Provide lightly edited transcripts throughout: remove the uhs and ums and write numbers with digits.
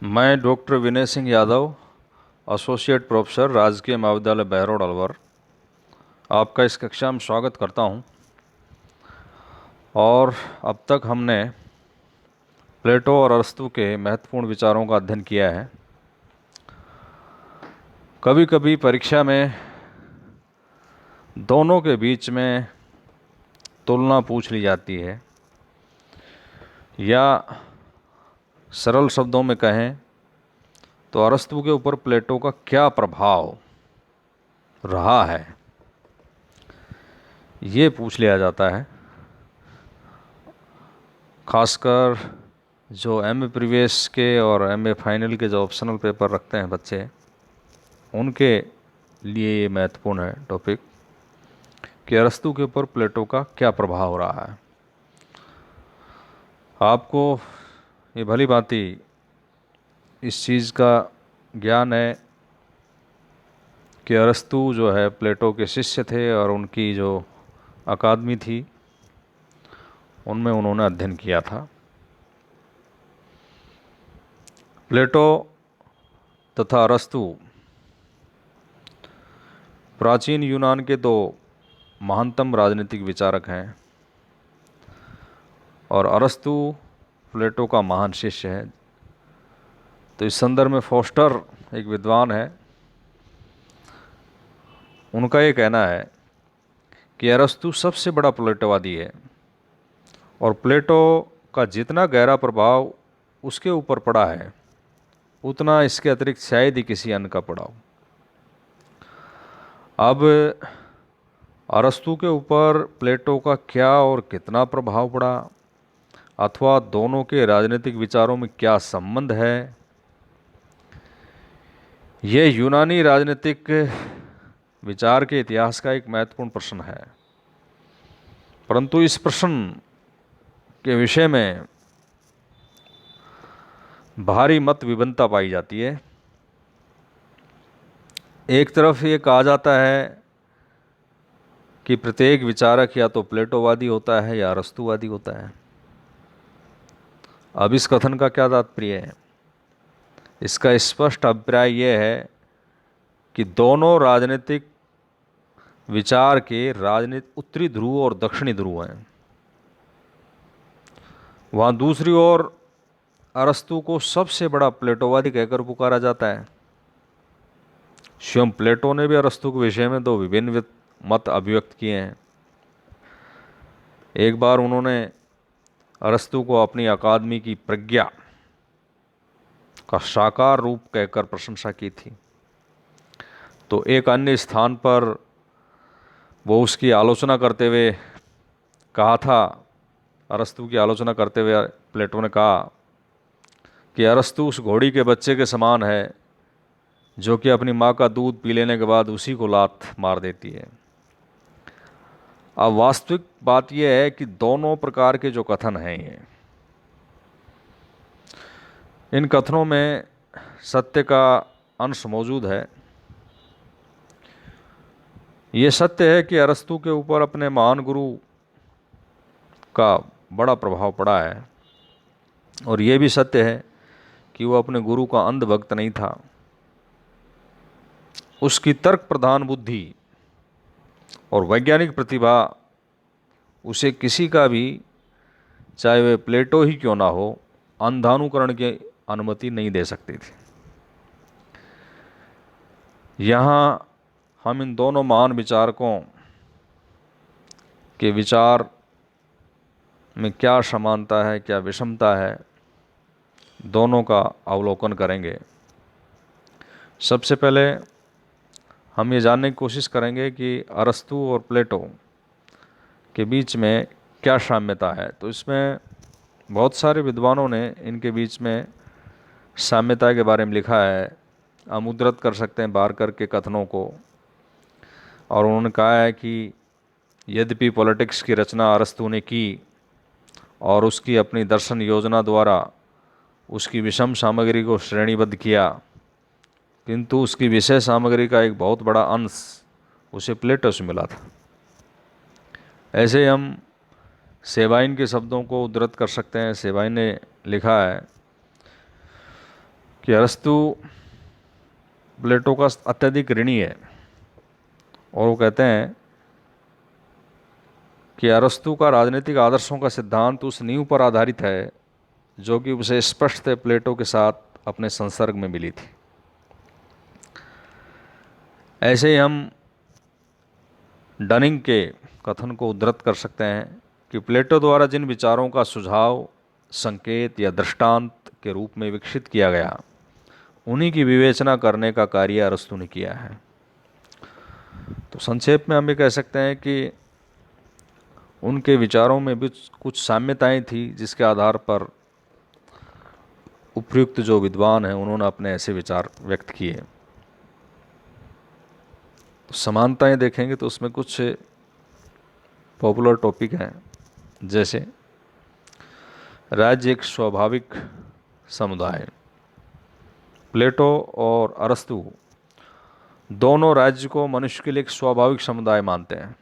मैं doctor Vinay Singh Yadav, associate professor, राजकीय महाविद्यालय बहरोड अलवर, आपका इस कक्षा में स्वागत करता हूं। और अब तक हमने प्लेटो और अरस्तू के महत्वपूर्ण विचारों का अध्ययन किया है। कभी कभी परीक्षा में दोनों के बीच में तुलना पूछ ली जाती है, या सरल शब्दों में कहें तो अरस्तू के ऊपर प्लेटो का क्या प्रभाव रहा है, ये पूछ लिया जाता है। खासकर जो एमए प्रीवियस के और एमए फाइनल के जो ऑप्शनल पेपर रखते हैं बच्चे, उनके लिए ये महत्वपूर्ण है टॉपिक कि अरस्तू के ऊपर प्लेटो का क्या प्रभाव रहा है। आपको ये भली भांति इस चीज़ का ज्ञान है कि अरस्तू जो है प्लेटो के शिष्य थे और उनकी जो अकादमी थी उनमें उन्होंने अध्ययन किया था। प्लेटो तथा अरस्तू प्राचीन यूनान के दो महानतम राजनीतिक विचारक हैं, और अरस्तू प्लेटो का महान शिष्य है। तो इस संदर्भ में फोस्टर एक विद्वान है, उनका ये कहना है कि अरस्तू सबसे बड़ा प्लेटोवादी है, और प्लेटो का जितना गहरा प्रभाव उसके ऊपर पड़ा है उतना इसके अतिरिक्त शायद ही किसी अन्य का पड़ा हो। अब अरस्तू के ऊपर प्लेटो का क्या और कितना प्रभाव पड़ा, अथवा दोनों के राजनीतिक विचारों में क्या संबंध है, यह यूनानी राजनीतिक विचार के इतिहास का एक महत्वपूर्ण प्रश्न है। परंतु इस प्रश्न के विषय में भारी मत विभिन्नता पाई जाती है। एक तरफ ये कहा जाता है कि प्रत्येक विचारक या तो प्लेटोवादी होता है या अरस्तूवादी होता है। अब इस कथन का क्या तात्पर्य है? इसका स्पष्ट अभिप्राय यह है कि दोनों राजनीतिक विचार के राजनीतिक उत्तरी ध्रुव और दक्षिणी ध्रुव हैं। वहाँ दूसरी ओर अरस्तू को सबसे बड़ा प्लेटोवादी कहकर पुकारा जाता है। स्वयं प्लेटो ने भी अरस्तू के विषय में दो विभिन्न मत अभिव्यक्त किए हैं। एक बार उन्होंने अरस्तू को अपनी अकादमी की प्रज्ञा का साकार रूप कहकर प्रशंसा की थी, तो एक अन्य स्थान पर वो उसकी आलोचना करते हुए कहा था, अरस्तू की आलोचना करते हुए प्लेटो ने कहा कि अरस्तू उस घोड़ी के बच्चे के समान है जो कि अपनी माँ का दूध पी लेने के बाद उसी को लात मार देती है। अब वास्तविक बात यह है कि दोनों प्रकार के जो कथन हैं, इन कथनों में सत्य का अंश मौजूद है। ये सत्य है कि अरस्तू के ऊपर अपने महान गुरु का बड़ा प्रभाव पड़ा है, और ये भी सत्य है कि वो अपने गुरु का अंध भक्त नहीं था। उसकी तर्क प्रधान बुद्धि और वैज्ञानिक प्रतिभा उसे किसी का भी, चाहे वह प्लेटो ही क्यों ना हो, अंधानुकरण की अनुमति नहीं दे सकती थी। यहाँ हम इन दोनों महान विचारकों के विचार में क्या समानता है, क्या विषमता है, दोनों का अवलोकन करेंगे। सबसे पहले हम ये जानने की कोशिश करेंगे कि अरस्तू और प्लेटो के बीच में क्या साम्यता है। तो इसमें बहुत सारे विद्वानों ने इनके बीच में साम्यता के बारे में लिखा है। हम उद्धृत कर सकते हैं बारकर के कथनों को, और उन्होंने कहा है कि यद्यपि पॉलिटिक्स की रचना अरस्तू ने की और उसकी अपनी दर्शन योजना द्वारा उसकी विषम सामग्री को श्रेणीबद्ध किया, किंतु उसकी विषय सामग्री का एक बहुत बड़ा अंश उसे प्लेटो से मिला था। ऐसे हम सेबाइन के शब्दों को उद्धृत कर सकते हैं। सेबाइन ने लिखा है कि अरस्तु प्लेटो का अत्यधिक ऋणी है, और वो कहते हैं कि अरस्तु का राजनीतिक आदर्शों का सिद्धांत उस नींव पर आधारित है जो कि उसे स्पष्ट प्लेटो के साथ अपने संसर्ग में मिली थी। ऐसे ही हम डनिंग के कथन को उद्धृत कर सकते हैं कि प्लेटो द्वारा जिन विचारों का सुझाव, संकेत या दृष्टांत के रूप में विकसित किया गया, उन्हीं की विवेचना करने का कार्य अरस्तु ने किया है। तो संक्षेप में हम ये कह सकते हैं कि उनके विचारों में भी कुछ साम्यताएं थी, जिसके आधार पर उपयुक्त जो विद्वान हैं उन्होंने अपने ऐसे विचार व्यक्त किए। तो समानताएं देखेंगे तो उसमें कुछ पॉपुलर टॉपिक हैं, जैसे राज्य एक स्वाभाविक समुदाय। प्लेटो और अरस्तु दोनों राज्य को मनुष्य के लिए एक स्वाभाविक समुदाय मानते हैं,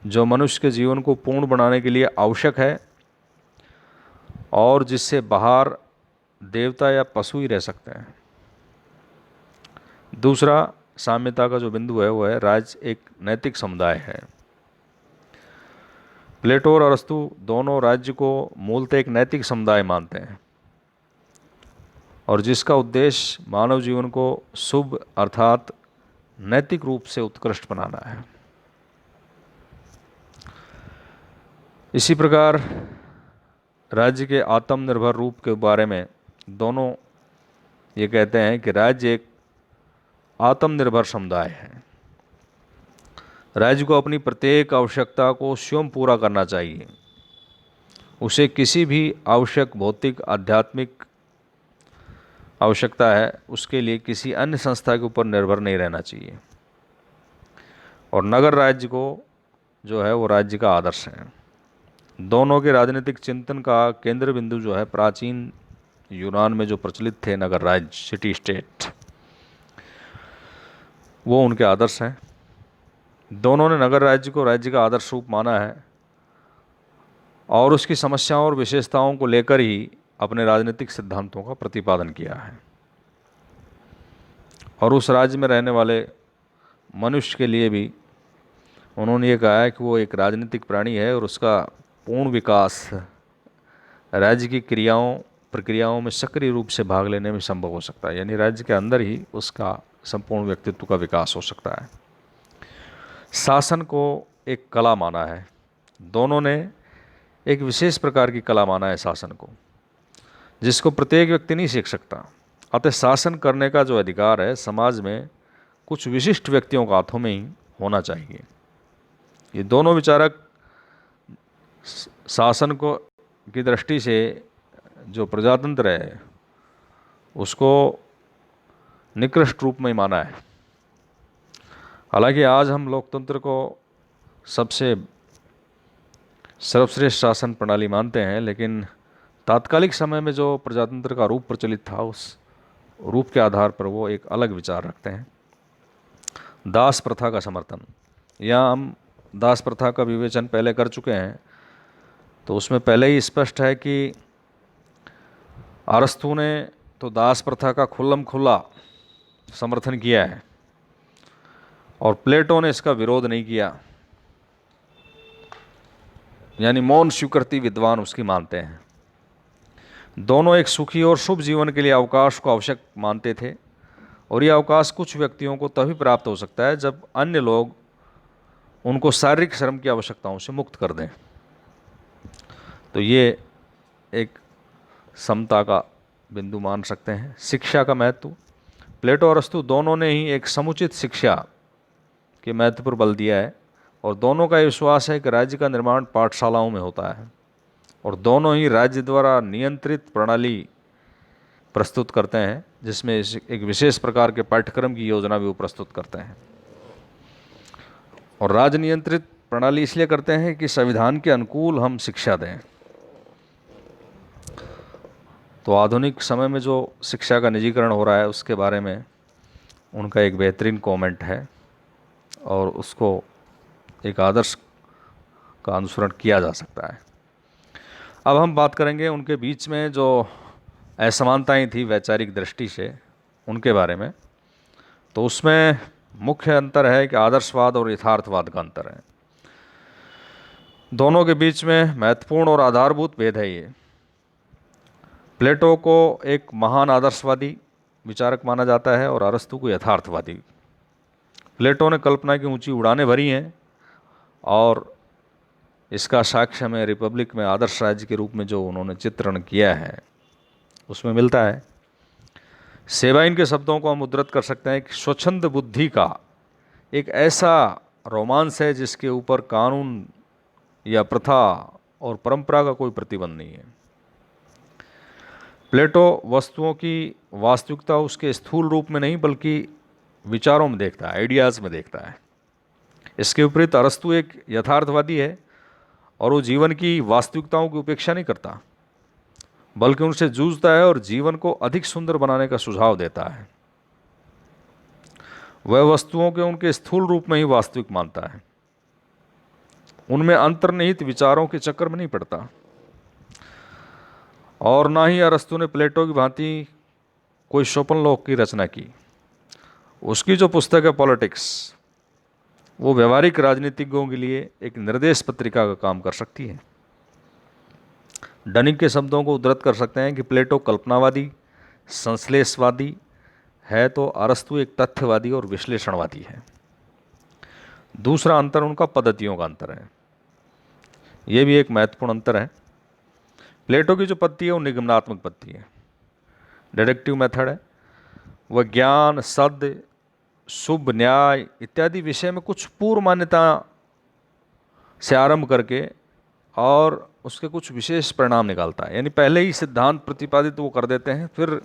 जो मनुष्य के जीवन को पूर्ण बनाने के लिए आवश्यक है और जिससे बाहर देवता या पशु ही रह सकते हैं। दूसरा साम्यता का जो बिंदु है वो है राज्य एक नैतिक समुदाय है। प्लेटो और अरस्तु दोनों राज्य को मूलतः एक नैतिक समुदाय मानते हैं, और जिसका उद्देश्य मानव जीवन को शुभ अर्थात नैतिक रूप से उत्कृष्ट बनाना है। इसी प्रकार राज्य के आत्मनिर्भर रूप के बारे में दोनों ये कहते हैं कि राज्य एक आत्मनिर्भर समुदाय है। राज्य को अपनी प्रत्येक आवश्यकता को स्वयं पूरा करना चाहिए। उसे किसी भी आवश्यक भौतिक आध्यात्मिक आवश्यकता है उसके लिए किसी अन्य संस्था के ऊपर निर्भर नहीं रहना चाहिए। और नगर राज्य को जो है वो राज्य का आदर्श है। दोनों के राजनीतिक चिंतन का केंद्र बिंदु जो है प्राचीन यूनान में जो प्रचलित थे नगर राज्य, सिटी स्टेट, वो उनके आदर्श हैं। दोनों ने नगर राज्य को राज्य का आदर्श रूप माना है और उसकी समस्याओं और विशेषताओं को लेकर ही अपने राजनीतिक सिद्धांतों का प्रतिपादन किया है। और उस राज्य में रहने वाले मनुष्य के लिए भी उन्होंने ये कहा है कि वो एक राजनीतिक प्राणी है और उसका पूर्ण विकास राज्य की प्रक्रियाओं में सक्रिय रूप से भाग लेने में संभव हो सकता है। यानी राज्य के अंदर ही उसका संपूर्ण व्यक्तित्व का विकास हो सकता है। शासन को एक कला माना है। दोनों ने एक विशेष प्रकार की कला माना है शासन को, जिसको प्रत्येक व्यक्ति नहीं सीख सकता। अतः शासन करने का जो अधिकार है समाज में कुछ विशिष्ट व्यक्तियों के हाथों में ही होना चाहिए। ये दोनों विचारक शासन को की दृष्टि से जो प्रजातंत्र है उसको निकृष्ट रूप में माना है। हालांकि आज हम लोकतंत्र को सबसे सर्वश्रेष्ठ शासन प्रणाली मानते हैं, लेकिन तात्कालिक समय में जो प्रजातंत्र का रूप प्रचलित था उस रूप के आधार पर वो एक अलग विचार रखते हैं। दास प्रथा का समर्थन, यहाँ हम दास प्रथा का विवेचन पहले कर चुके हैं, तो उसमें पहले ही स्पष्ट है कि अरस्तु ने तो दास प्रथा का खुल्लम खुल्ला समर्थन किया है और प्लेटो ने इसका विरोध नहीं किया। यानी मौन स्वीकृति विद्वान उसकी मानते हैं। दोनों एक सुखी और शुभ जीवन के लिए अवकाश को आवश्यक मानते थे, और यह अवकाश कुछ व्यक्तियों को तभी प्राप्त हो सकता है जब अन्य लोग उनको शारीरिक श्रम की आवश्यकताओं से मुक्त कर दें। तो ये एक समता का बिंदु मान सकते हैं। शिक्षा का महत्व, प्लेटो और अरस्तु दोनों ने ही एक समुचित शिक्षा के महत्व पर बल दिया है, और दोनों का विश्वास है कि राज्य का निर्माण पाठशालाओं में होता है, और दोनों ही राज्य द्वारा नियंत्रित प्रणाली प्रस्तुत करते हैं, जिसमें एक विशेष प्रकार के पाठ्यक्रम की योजना भी वो प्रस्तुत करते हैं। और राज्य नियंत्रित प्रणाली इसलिए करते हैं कि संविधान के अनुकूल हम शिक्षा दें। तो आधुनिक समय में जो शिक्षा का निजीकरण हो रहा है उसके बारे में उनका एक बेहतरीन कमेंट है, और उसको एक आदर्श का अनुसरण किया जा सकता है। अब हम बात करेंगे उनके बीच में जो असमानताएं थी वैचारिक दृष्टि से उनके बारे में, तो उसमें मुख्य अंतर है कि आदर्शवाद और यथार्थवाद का अंतर है। दोनों के बीच में महत्वपूर्ण और आधारभूत भेद है ये। प्लेटो को एक महान आदर्शवादी विचारक माना जाता है और अरस्तु को यथार्थवादी। प्लेटो ने कल्पना की ऊंची उड़ानें भरी हैं और इसका साक्ष्य हमें रिपब्लिक में आदर्श राज्य के रूप में जो उन्होंने चित्रण किया है उसमें मिलता है। सेबाइन के शब्दों को हम उद्धृत कर सकते हैं कि स्वच्छंद बुद्धि का एक ऐसा रोमांस है जिसके ऊपर कानून या प्रथा और परंपरा का कोई प्रतिबंध नहीं है। प्लेटो वस्तुओं की वास्तविकता उसके स्थूल रूप में नहीं बल्कि विचारों में देखता है, आइडियाज़ में देखता है। इसके विपरीत अरस्तु एक यथार्थवादी है और वो जीवन की वास्तविकताओं की उपेक्षा नहीं करता बल्कि उनसे जूझता है और जीवन को अधिक सुंदर बनाने का सुझाव देता है। वह वस्तुओं के उनके स्थूल रूप में ही वास्तविक मानता है, उनमें अंतर्निहित विचारों के चक्कर में नहीं पड़ता। और ना ही अरस्तु ने प्लेटो की भांति कोई स्वप्नलोक की रचना की। उसकी जो पुस्तक है पॉलिटिक्स, वो व्यवहारिक राजनीतिज्ञों के लिए एक निर्देश पत्रिका का काम कर सकती है। डनिंग के शब्दों को उद्धृत कर सकते हैं कि प्लेटो कल्पनावादी, संश्लेषवादी है तो अरस्तु एक तथ्यवादी और विश्लेषणवादी है। दूसरा अंतर उनका पद्धतियों का अंतर है। ये भी एक महत्वपूर्ण अंतर है। प्लेटो की जो पद्धति है वो निगमनात्मक पद्धति है, डिडक्टिव मेथड है। वह ज्ञान, सद, शुभ, न्याय इत्यादि विषय में कुछ पूर्व मान्यता से आरंभ करके और उसके कुछ विशेष परिणाम निकालता है। यानी पहले ही सिद्धांत प्रतिपादित वो कर देते हैं, फिर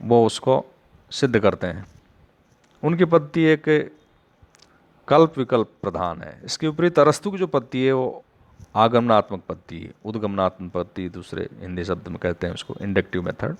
वो उसको सिद्ध करते हैं। उनकी पद्धति एक कल्प विकल्प प्रधान है। इसके विपरीत अरस्तु की जो पद्धति है वो आगमनात्मक पद्धति, उद्गमनात्मक पद्धति, दूसरे हिंदी शब्द में कहते हैं उसको इंडक्टिव मेथड।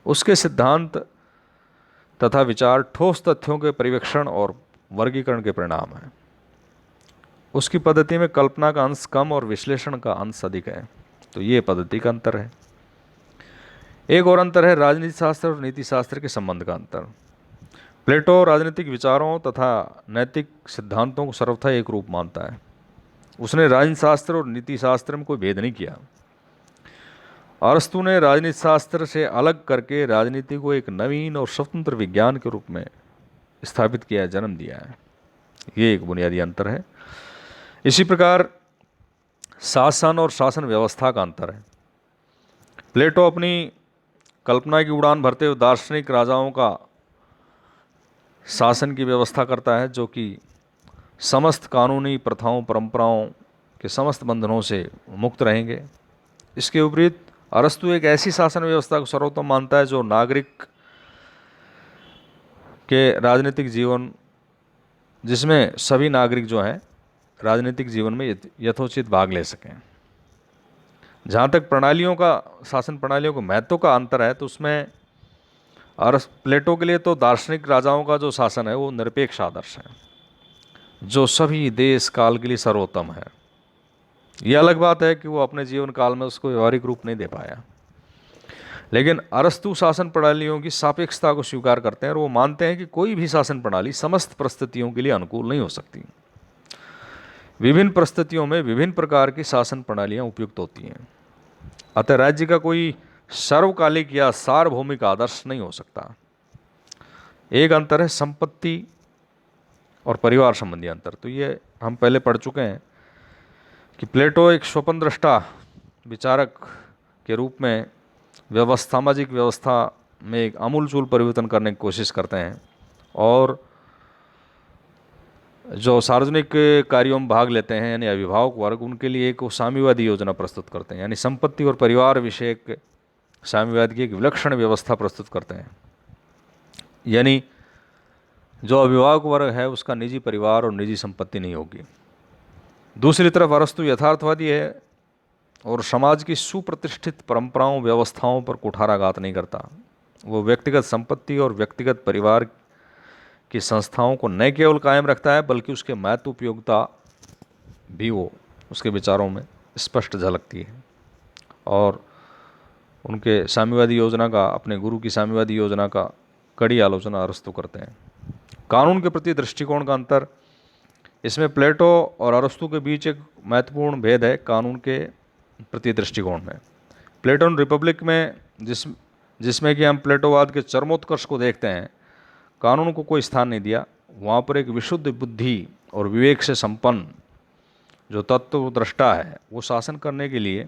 उसके सिद्धांत तथा विचार ठोस तथ्यों के परिवेक्षण और वर्गीकरण के परिणाम हैं। उसकी पद्धति में कल्पना का अंश कम और विश्लेषण का अंश अधिक है। तो ये पद्धति का अंतर है। एक और अंतर है राजनीति शास्त्र और नीति शास्त्र के संबंध का अंतर। प्लेटो राजनीतिक विचारों तथा नैतिक सिद्धांतों को सर्वथा एक रूप मानता है। उसने राजनीति शास्त्र और नीति शास्त्र में कोई भेद नहीं किया। अरस्तु ने राजनीति शास्त्र से अलग करके राजनीति को एक नवीन और स्वतंत्र विज्ञान के रूप में स्थापित किया है, जन्म दिया है। ये एक बुनियादी अंतर है। इसी प्रकार शासन और शासन व्यवस्था का अंतर है। प्लेटो अपनी कल्पना की उड़ान भरते हुए दार्शनिक राजाओं का शासन की व्यवस्था करता है जो कि समस्त कानूनी प्रथाओं, परंपराओं के समस्त बंधनों से मुक्त रहेंगे। इसके विपरीत अरस्तु एक ऐसी शासन व्यवस्था को सर्वोत्तम मानता है जो नागरिक के राजनीतिक जीवन, जिसमें सभी नागरिक जो हैं राजनीतिक जीवन में यथोचित भाग ले सकें। जहाँ तक प्रणालियों का, शासन प्रणालियों को महत्व का अंतर है, तो उसमें प्लेटो के लिए तो दार्शनिक राजाओं का जो शासन है वो निरपेक्ष आदर्श है जो सभी देश काल के लिए सर्वोत्तम है। यह अलग बात है कि वो अपने जीवन काल में उसको व्यवहारिक रूप नहीं दे पाया। लेकिन अरस्तु शासन प्रणालियों की सापेक्षता को स्वीकार करते हैं और वो मानते हैं कि कोई भी शासन प्रणाली समस्त परिस्थितियों के लिए अनुकूल नहीं हो सकती। विभिन्न परिस्थितियों में विभिन्न प्रकार की शासन प्रणालियां उपयुक्त होती हैं। अतः राज्य का कोई सर्वकालिक या सार्वभौमिक आदर्श नहीं हो सकता। एक अंतर है संपत्ति और परिवार संबंधी अंतर। तो ये हम पहले पढ़ चुके हैं कि प्लेटो एक स्वप्न दृष्टा विचारक के रूप में सामाजिक व्यवस्था में एक आमूलचूल परिवर्तन करने की कोशिश करते हैं और जो सार्वजनिक कार्यों में भाग लेते हैं यानी अभिभावक वर्ग, उनके लिए एक साम्यवादी योजना प्रस्तुत करते हैं। यानी संपत्ति और परिवार विषयक साम्यवाद की एक विलक्षण व्यवस्था प्रस्तुत करते हैं। यानी जो अभिभावक वर्ग है उसका निजी परिवार और निजी संपत्ति नहीं होगी। दूसरी तरफ अरस्तु यथार्थवादी है और समाज की सुप्रतिष्ठित परंपराओं, व्यवस्थाओं पर कुठाराघात नहीं करता। वो व्यक्तिगत संपत्ति और व्यक्तिगत परिवार की संस्थाओं को न केवल कायम रखता है बल्कि उसके महत्व उपयोगिता भी वो उसके विचारों में स्पष्ट झलकती है और उनके साम्यवादी योजना का, अपने गुरु की साम्यवादी योजना का कड़ी आलोचना अरस्तु करते हैं। कानून के प्रति दृष्टिकोण का अंतर, इसमें प्लेटो और अरस्तु के बीच एक महत्वपूर्ण भेद है कानून के प्रति दृष्टिकोण में। प्लेटोन रिपब्लिक में जिसमें कि हम प्लेटोवाद के चरमोत्कर्ष को देखते हैं, कानून को कोई स्थान नहीं दिया। वहाँ पर एक विशुद्ध बुद्धि और विवेक से संपन्न जो तत्वदृष्टा है वो शासन करने के लिए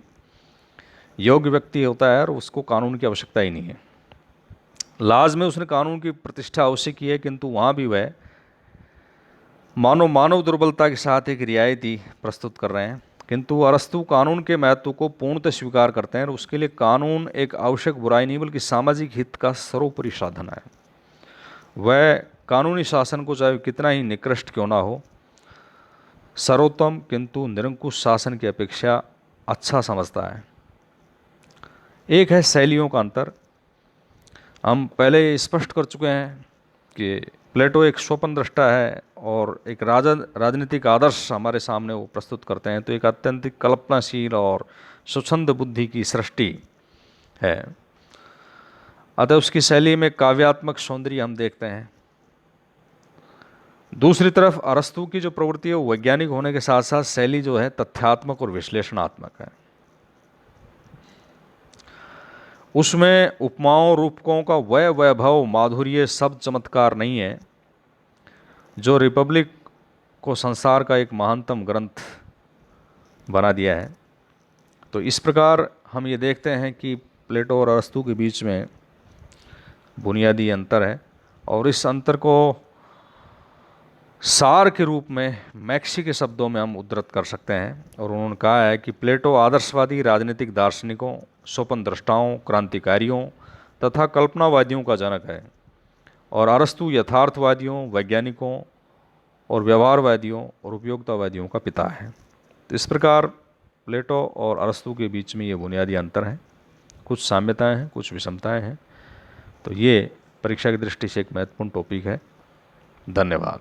योग्य व्यक्ति होता है और उसको कानून की आवश्यकता ही नहीं है। लाज में उसने कानून की प्रतिष्ठा अवश्य की है, किंतु वहाँ भी वह मानव दुर्बलता के साथ एक रियायती प्रस्तुत कर रहे हैं। किंतु अरस्तु कानून के महत्व को पूर्णतः स्वीकार करते हैं और उसके लिए कानून एक आवश्यक बुराई नहीं बल्कि सामाजिक हित का सर्वोपरि साधन है। वह कानूनी शासन को चाहे कितना ही निकृष्ट क्यों ना हो, सर्वोत्तम किंतु निरंकुश शासन की अपेक्षा अच्छा समझता है। एक है शैलियों का अंतर। हम पहले स्पष्ट कर चुके हैं कि प्लेटो एक स्वप्न दृष्टा है और एक राजनीतिक आदर्श हमारे सामने वो प्रस्तुत करते हैं, तो एक अत्यंत कल्पनाशील और स्वच्छंद बुद्धि की सृष्टि है। अतः उसकी शैली में काव्यात्मक सौंदर्य हम देखते हैं। दूसरी तरफ अरस्तु की जो प्रवृत्ति है वो वैज्ञानिक होने के साथ साथ शैली जो है तथ्यात्मक और विश्लेषणात्मक है। उसमें उपमाओं रूपकों का वह वैभव, माधुर्य, शब्द चमत्कार नहीं है जो रिपब्लिक को संसार का एक महानतम ग्रंथ बना दिया है। तो इस प्रकार हम ये देखते हैं कि प्लेटो और अरस्तु के बीच में बुनियादी अंतर है, और इस अंतर को सार के रूप में मैक्सी के शब्दों में हम उद्धृत कर सकते हैं। और उन्होंने कहा है कि प्लेटो आदर्शवादी राजनीतिक दार्शनिकों, स्वप्न दृष्टाओं, क्रांतिकारियों तथा कल्पनावादियों का जनक है, और अरस्तु यथार्थवादियों, वैज्ञानिकों और व्यवहारवादियों और उपयोगितावादियों का पिता है। तो इस प्रकार प्लेटो और अरस्तु के बीच में ये बुनियादी अंतर हैं। कुछ साम्यताएं हैं, कुछ विषमताएं हैं। तो ये परीक्षा की दृष्टि से एक महत्वपूर्ण टॉपिक है। धन्यवाद।